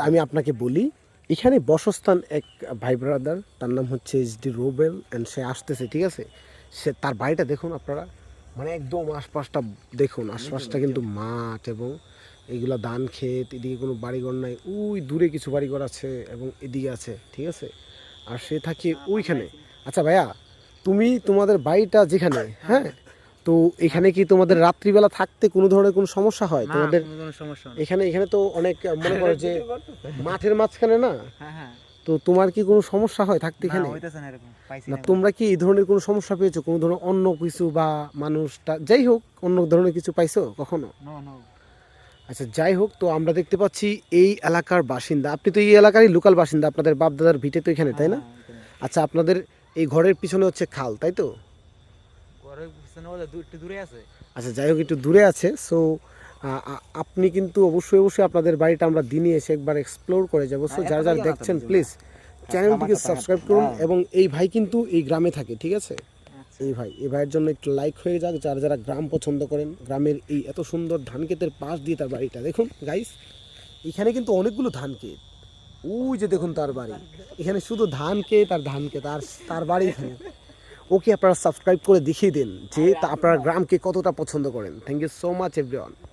আমি আপনাকে বলি, এখানে বসস্থান এক ভাই ব্রাদার, তার নাম হচ্ছে এইচডি রোবেল, অ্যান্ড সে আসতেছে, ঠিক আছে। সে তার বাড়িটা দেখুন আপনারা, মানে একদম আশপাশটা দেখুন, আশপাশটা কিন্তু মাঠ এবং এইগুলা ধান ক্ষেত, এদিকে কোনো বাড়িঘর নাই, ওই দূরে কিছু বাড়িঘর আছে এবং এদিকে আছে, ঠিক আছে। আর সে থাকে ওইখানে। আচ্ছা ভাইয়া, তুমি তোমাদের বাড়িটা যেখানে, হ্যাঁ, তো এখানে কি তোমাদের রাত্রিবেলা থাকতে কোনো ধরনের কোনো সমস্যা হয় তোমাদের? এখানে এখানে তো অনেক মনে করো যে মাঠের মাঝখানে না, তো তোমার কি কোনো সমস্যা হয় থাকতে এখানে? না তোমরা কি এই ধরনের কোনো সমস্যা পেয়েছো, কোনো ধরনের অন্য কিছু বা মানুষটা যাই হোক অন্য ধরনের কিছু পাইছো কখনো? আচ্ছা যাই হোক, তো আমরা দেখতে পাচ্ছি এই এলাকার বাসিন্দা, আপনি তো এই এলাকারই লোকাল বাসিন্দা, আপনাদের বাপ দাদার ভিটে তো এখানে, তাই না? আচ্ছা আপনাদের এই ঘরের পিছনে হচ্ছে খাল, তাই তো? আচ্ছা যাই হোক, একটু দূরে আছে। সো আপনি কিন্তু অবশ্যই অবশ্যই আপনাদের বাড়িটা আমরা দিনে এসে একবার এক্সপ্লোর করে যাবো। সো যারা যারা দেখছেন প্লিজ চ্যানেলটিকে সাবস্ক্রাইব করুন, এবং এই ভাই কিন্তু এই গ্রামে থাকে, ঠিক আছে। এই ভাইয়ের জন্য একটু লাইক হয়ে যাক, যারা যারা গ্রাম পছন্দ করেন, গ্রামের এই এত সুন্দর ধান ক্ষেতের পাশ দিয়ে তার বাড়িটা দেখুন গাইস। এখানে কিন্তু অনেকগুলো ধান ক্ষেত, ওই যে দেখুন তার বাড়ি, এখানে শুধু ধান ক্ষেত আর ধান ক্ষেত, আর তার বাড়ি এখানে। ওকে আপনারা সাবস্ক্রাইব করে দেখিয়ে দিন যে তা আপনারা গ্রামকে কতটা পছন্দ করেন। Thank you so much everyone.